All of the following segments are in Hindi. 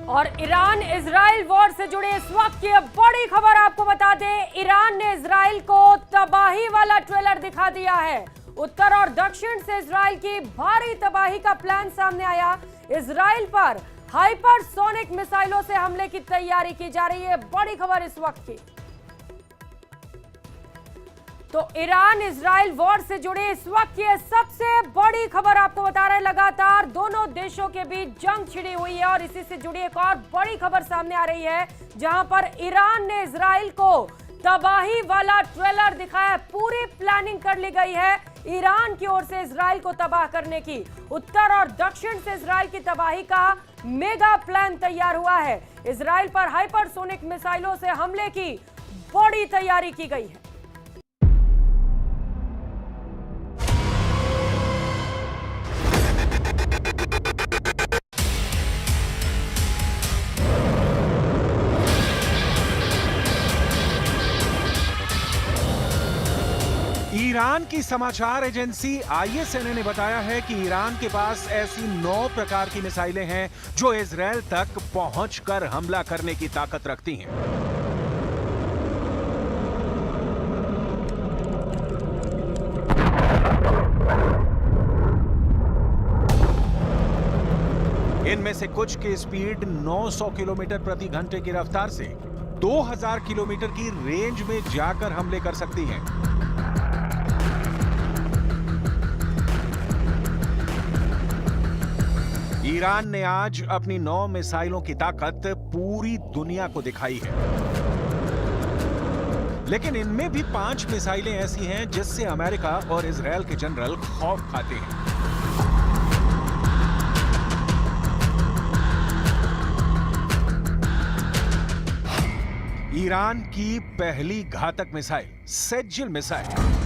और ईरान इजराइल वॉर से जुड़े इस वक्त की बड़ी खबर आपको बता दें, ईरान ने इजराइल को तबाही वाला ट्रेलर दिखा दिया है। उत्तर और दक्षिण से इजराइल की भारी तबाही का प्लान सामने आया। इजराइल पर हाइपरसोनिक मिसाइलों से हमले की तैयारी की जा रही है। बड़ी खबर इस वक्त की। तो ईरान इजराइल वॉर से जुड़े इस वक्त की सबसे बड़ी खबर आपको बता रहे हैं। लगातार दोनों देशों के बीच जंग छिड़ी हुई है और इसी से जुड़ी एक और बड़ी खबर सामने आ रही है, जहां पर ईरान ने इजराइल को तबाही वाला ट्रेलर दिखाया। पूरी प्लानिंग कर ली गई है ईरान की ओर से इजराइल को तबाह करने की। उत्तर और दक्षिण से इजराइल की तबाही का मेगा प्लान तैयार हुआ है। इजराइल पर हाइपरसोनिक मिसाइलों से हमले की बड़ी तैयारी की गई है। ईरान की समाचार एजेंसी ISNA ने बताया है कि ईरान के पास ऐसी 9 प्रकार की मिसाइलें हैं जो इजराइल तक पहुंचकर हमला करने की ताकत रखती हैं। इनमें से कुछ की स्पीड 900 किलोमीटर प्रति घंटे की रफ्तार से 2000 किलोमीटर की रेंज में जाकर हमले कर सकती हैं। ईरान ने आज अपनी 9 मिसाइलों की ताकत पूरी दुनिया को दिखाई है, लेकिन इनमें भी 5 मिसाइलें ऐसी हैं जिससे अमेरिका और इजराइल के जनरल खौफ खाते हैं। ईरान की पहली घातक मिसाइल सेज्जिल मिसाइल।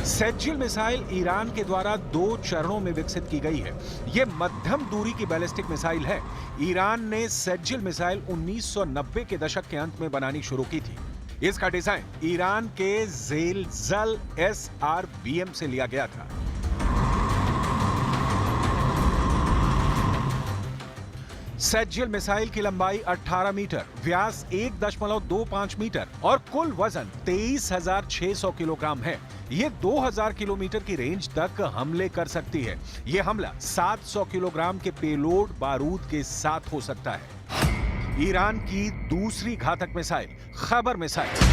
सेज्जिल मिसाइल ईरान के द्वारा 2 चरणों में विकसित की गई है। यह मध्यम दूरी की बैलिस्टिक मिसाइल है। ईरान ने सेज्जिल मिसाइल 1990 के दशक के अंत में बनानी शुरू की थी। इसका डिजाइन ईरान के ज़ेलज़ल SRBM से लिया गया था। सेज्जिल मिसाइल की लंबाई 18 मीटर, व्यास 1.25 मीटर और कुल वजन 23,600 किलोग्राम है। ये 2000 किलोमीटर की रेंज तक हमले कर सकती है। यह हमला 700 किलोग्राम के पेलोड बारूद के साथ हो सकता है। ईरान की दूसरी घातक मिसाइल खैबर मिसाइल।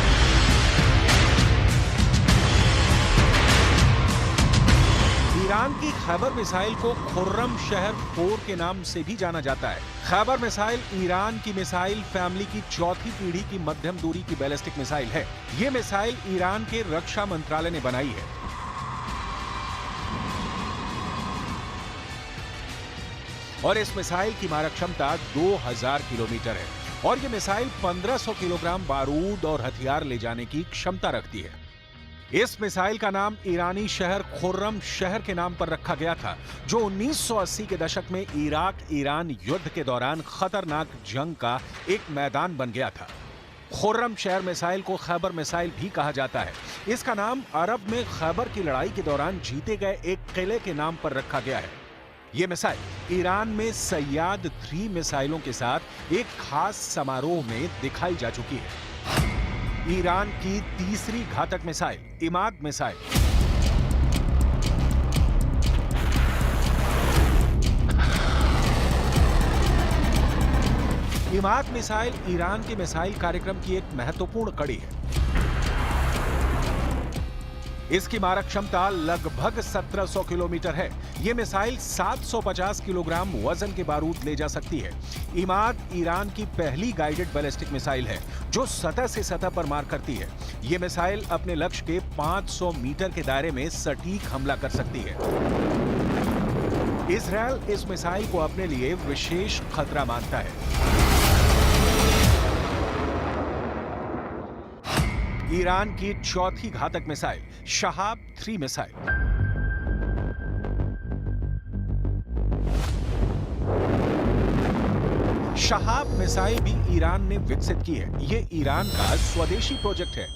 ईरान की खैबर मिसाइल को खुर्रम शहर 4 के नाम से भी जाना जाता है। खैबर मिसाइल ईरान की मिसाइल फैमिली की चौथी पीढ़ी की मध्यम दूरी की बैलिस्टिक मिसाइल है। यह मिसाइल ईरान के रक्षा मंत्रालय ने बनाई है। और इस मिसाइल की मारक क्षमता 2000 किलोमीटर है और यह मिसाइल 1500 किलोग्राम बारूद और हथियार ले जाने की क्षमता रखती है। इस मिसाइल का नाम ईरानी शहर खुर्रम शहर के नाम पर रखा गया था, जो 1980 के दशक में इराक ईरान युद्ध के दौरान खतरनाक जंग का एक मैदान बन गया था। खुर्रम शहर मिसाइल को खैबर मिसाइल भी कहा जाता है। इसका नाम अरब में खैबर की लड़ाई के दौरान जीते गए एक किले के नाम पर रखा गया है। यह मिसाइल ईरान में सैयाद 3 मिसाइलों के साथ एक खास समारोह में दिखाई जा चुकी है। ईरान की तीसरी घातक missile Imad missile. Imad missile Iran के मिसाइल कार्यक्रम की एक महत्वपूर्ण कड़ी है। इसकी मारक क्षमता लगभग 1700 किलोमीटर है। यह मिसाइल 750 किलोग्राम वजन के बारूद ले जा सकती है। इमाद ईरान की पहली गाइडेड बैलिस्टिक मिसाइल है जो सतह से सतह पर मार करती है। यह मिसाइल अपने लक्ष्य के 500 मीटर के दायरे में सटीक हमला कर सकती है। इजराइल इस मिसाइल को अपने लिए विशेष खतरा मानता है। ईरान की चौथी घातक missile Shahab 3 missile. Shahab missile भी ईरान ने विकसित की है। ये ईरान का स्वदेशी प्रोजेक्ट है।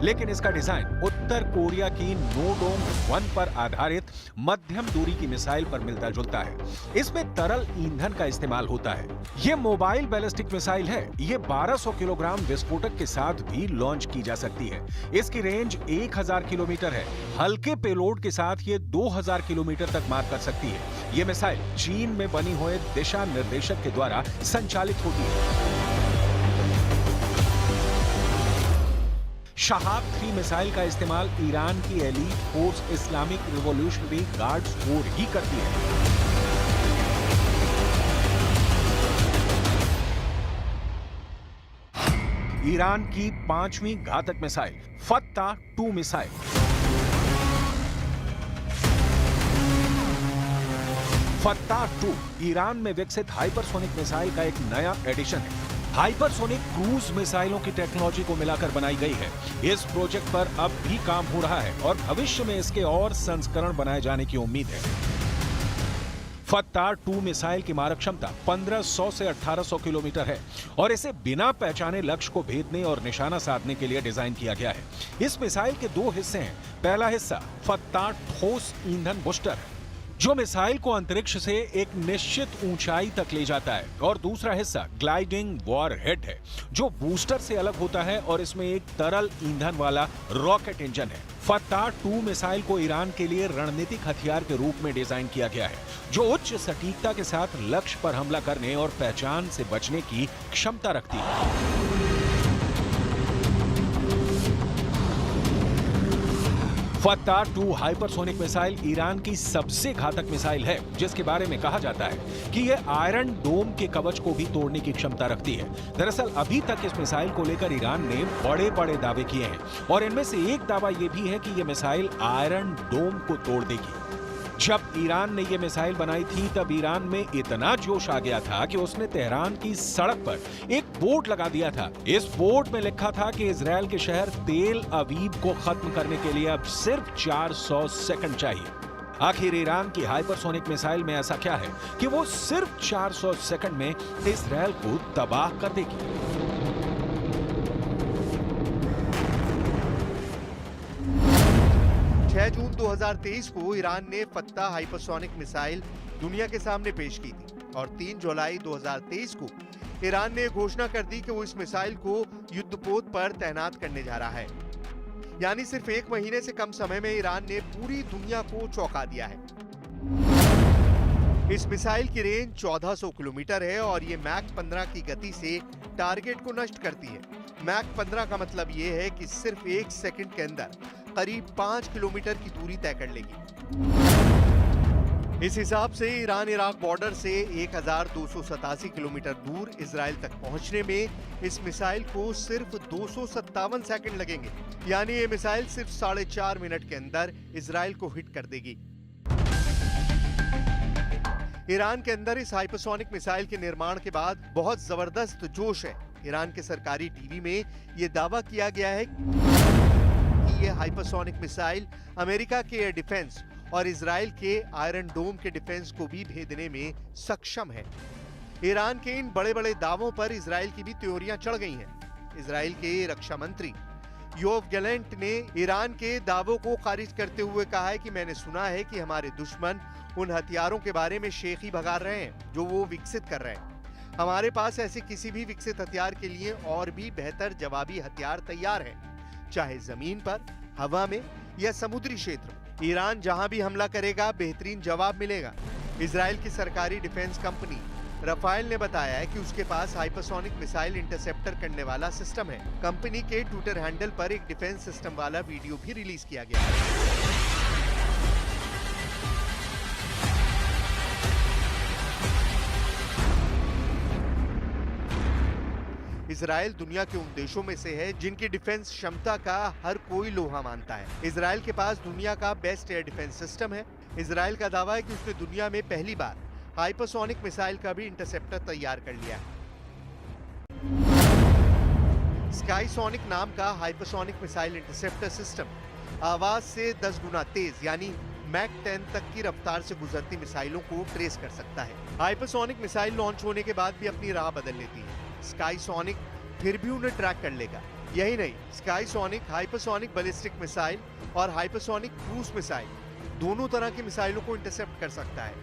लेकिन इसका डिजाइन उत्तर कोरिया की नोडोंग 1 पर आधारित मध्यम दूरी की मिसाइल पर मिलता जुलता है। इसमें तरल ईंधन का इस्तेमाल होता है। ये मोबाइल बैलिस्टिक मिसाइल है। ये 1200 किलोग्राम विस्फोटक के साथ भी लॉन्च की जा सकती है। इसकी रेंज 1000 किलोमीटर है। हल्के पेलोड के साथ ये 2000 किलोमीटर तक मार कर सकती है। ये मिसाइल चीन में बनी हुए दिशा निर्देशक के द्वारा संचालित होती है। शहाब 3 मिसाइल का इस्तेमाल ईरान की elite force Islamic revolutionary guards corps ही करती है। ईरान की 5वीं घातक मिसाइल फत्ता-2 मिसाइल। फत्ता-2 ईरान में विकसित हाइपरसोनिक मिसाइल का एक नया एडिशन है। हाइपरसोनिक क्रूज मिसाइलों की टेक्नोलॉजी को मिलाकर बनाई गई है। इस प्रोजेक्ट पर अब भी काम हो रहा है और भविष्य में इसके और संस्करण बनाए जाने की उम्मीद है। फत्ता-2 मिसाइल की मारक क्षमता 1500 से 1800 किलोमीटर है और इसे बिना पहचाने लक्ष्य को भेदने और निशाना साधने के लिए डिजाइन किया गया है। इस मिसाइल के 2 हिस्से हैं। पहला हिस्सा फत्ता ठोस ईंधन बूस्टर है, जो मिसाइल को अंतरिक्ष से एक निश्चित ऊंचाई तक ले जाता है, और दूसरा हिस्सा ग्लाइडिंग वॉरहेड है, जो बूस्टर से अलग होता है और इसमें एक तरल ईंधन वाला रॉकेट इंजन है। फत्ता-2 मिसाइल को ईरान के लिए रणनीतिक हथियार के रूप में डिजाइन किया गया है, जो उच्च सटीकता के साथ लक्ष्य पर हमला करने और पहचान से बचने की क्षमता रखती है। फत्ता-2 हाइपरसोनिक मिसाइल ईरान की सबसे घातक मिसाइल है, जिसके बारे में कहा जाता है कि यह आयरन डोम के कवच को भी तोड़ने की क्षमता रखती है। दरअसल अभी तक इस मिसाइल को लेकर ईरान ने बड़े-बड़े दावे किए हैं और इनमें से एक दावा यह भी है कि यह मिसाइल आयरन डोम को तोड़ देगी। जब ईरान ने यह मिसाइल बनाई थी तब ईरान में इतना जोश आ गया था कि उसने तेहरान की सड़क पर एक बोर्ड लगा दिया था। इस बोर्ड में लिखा था कि इजराइल के शहर तेल अवीव को खत्म करने के लिए अब सिर्फ 400 सेकंड चाहिए। आखिर ईरान की हाइपरसोनिक मिसाइल में ऐसा क्या है कि वो सिर्फ 400 सेकंड में इजराइल को तबाह कर देगी? 6 जून 2023 को ईरान ने फत्ता हाइपरसोनिक मिसाइल दुनिया के सामने पेश की थी और 3 जुलाई 2023 को ईरान ने घोषणा कर दी कि वो इस मिसाइल को युद्धपोत पर तैनात करने जा रहा है। यानी सिर्फ 1 महीने से कम समय में ईरान ने पूरी दुनिया को चौंका दिया है। इस मिसाइल की रेंज 1400 किलोमीटर है और ये मैक 15 की गति से टारगेट को नष्ट करती है। मैक 15 का मतलब ये है कि सिर्फ 1 सेकंड के अंदर करीब 5 किलोमीटर की दूरी तय कर लेगी। इस हिसाब से ईरान इराक बॉर्डर से 1287 किलोमीटर दूर इजराइल तक पहुंचने में इस मिसाइल को सिर्फ 257 सेकंड लगेंगे। यानी ये मिसाइल सिर्फ 4.5 मिनट के अंदर इजराइल को हिट कर देगी। ईरान के अंदर इस हाइपरसोनिक मिसाइल के निर्माण के बाद बहुत जबरदस्त जोश है। ईरान के सरकारी टीवी में यह दावा किया गया है कि यह हाइपरसोनिक मिसाइल अमेरिका के एयर डिफेंस और इजराइल के आयरन डोम के डिफेंस को भी भेदने में सक्षम है। ईरान के इन बड़े-बड़े दावों पर इजराइल की भी त्योरियां चढ़ गई हैं। इजराइल के रक्षा मंत्री योव गैलेंट ने ईरान के दावों को खारिज करते हुए कहा है कि मैंने सुना है कि हमारे दुश्मन उन हथियारों के बारे में शेखी भगा रहे हैं जो वो विकसित कर रहे हैं। हमारे पास ऐसे किसी भी विकसित हथियार के लिए और भी बेहतर जवाबी हथियार तैयार हैं, चाहे जमीन पर, हवा में या समुद्री क्षेत्र में। ईरान जहां भी हमला करेगा बेहतरीन जवाब मिलेगा। इजराइल की सरकारी डिफेंस कंपनी राफेल ने बताया है कि उसके पास हाइपरसोनिक मिसाइल इंटरसेप्टर करने वाला सिस्टम है। कंपनी के ट्विटर हैंडल पर एक डिफेंस सिस्टम वाला वीडियो भी रिलीज किया गया है। इजराइल दुनिया के उन देशों में से है जिनकी डिफेंस क्षमता का हर कोई लोहा मानता है। इजराइल के पास दुनिया का बेस्ट एयर डिफेंस सिस्टम है। इजराइल का दावा है कि उसने दुनिया में पहली बार हाइपरसोनिक मिसाइल का भी इंटरसेप्टर तैयार कर लिया है। स्काईसोनिक नाम का हाइपरसोनिक मिसाइल इंटरसेप्टर सिस्टम आवाज से 10 गुना तेज यानी मैक 10 तक की रफ्तार से गुजरती मिसाइलों को ट्रेस कर सकता है। हाइपरसोनिक मिसाइल लॉन्च होने के बाद भी अपनी राह बदल लेती है। स्काईसोनिक फिर भी उन्हें ट्रैक कर लेगा। यही नहीं, स्काईसोनिक, हाइपरसोनिक बैलिस्टिक मिसाइल और हाइपरसोनिक क्रूज मिसाइल दोनों तरह की मिसाइलों को इंटरसेप्ट कर सकता है।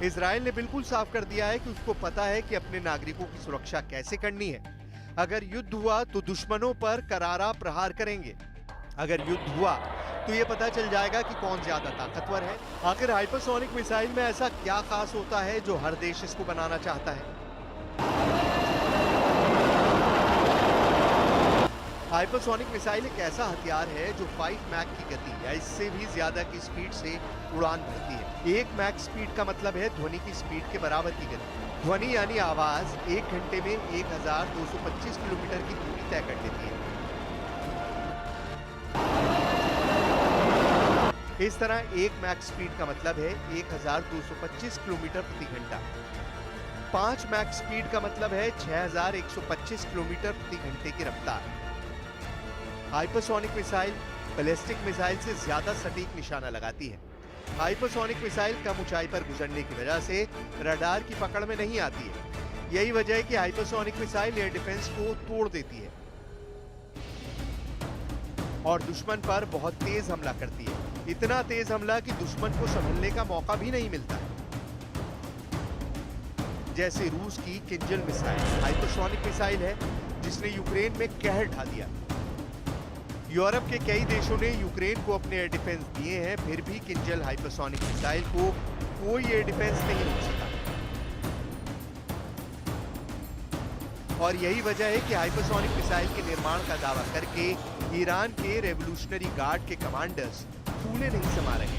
इजराइल ने बिल्कुल साफ कर दिया है कि उसको पता है कि अपने नागरिकों की सुरक्षा कैसे करनी है। अगर युद्ध हुआ तो दुश्मनों पर करारा प्रहार करेंगे। अगर युद्ध हुआ तो ये पता चल जाएगा कि कौन ज्यादा ताकतवर है। आखिर हाइपरसोनिक मिसाइल में ऐसा क्या खास होता है जो हर देश इसको बनाना चाहता है? हाइपरसोनिक मिसाइल एक ऐसा हथियार है जो 5 मैक की गति या इससे भी ज्यादा की स्पीड से उड़ान भरती है। 1 मैक स्पीड का मतलब है ध्वनि की स्पीड के बराबर की गति। ध्वनि यानी आवाज 1 घंटे में 1225 किलोमीटर की दूरी तय कर लेती है। इस तरह 1 मैक स्पीड का मतलब है 1225 किलोमीटर प्रति घंटा। 5 मैक स्पीड का मतलब है 6125 किलोमीटर प्रति घंटे की रफ्तार। हाइपरसोनिक मिसाइल बैलिस्टिक मिसाइल से ज्यादा सटीक निशाना लगाती है। हाइपरसोनिक मिसाइल कम ऊंचाई पर गुजरने की वजह से रडार की पकड़ में नहीं आती है। यही वजह है कि हाइपरसोनिक मिसाइल एयर डिफेंस को तोड़ देती है और दुश्मन पर बहुत तेज हमला करती है। इतना तेज हमला कि दुश्मन को संभलने का मौका भी नहीं मिलता। जैसे रूस की किंजल मिसाइल हाइपरसोनिक मिसाइल है जिसने यूक्रेन में कहर ढा दिया। यूरोप के कई देशों ने यूक्रेन को अपने एयर डिफेंस दिए हैं, फिर भी किंजल हाइपरसोनिक मिसाइल को कोई एयर डिफेंस नहीं रोक सका। और यही वजह है कि हाइपरसोनिक मिसाइल के निर्माण का दावा करके ईरान के रेवोल्यूशनरी गार्ड के कमांडर्स फूले नहीं समा रहे।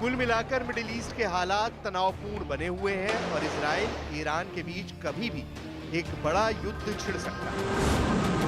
कुल मिलाकर मिडिल ईस्ट के हालात तनावपूर्ण बने हुए हैं और इजराइल ईरान के बीच कभी भी एक बड़ा युद्ध छिड़ सकता है।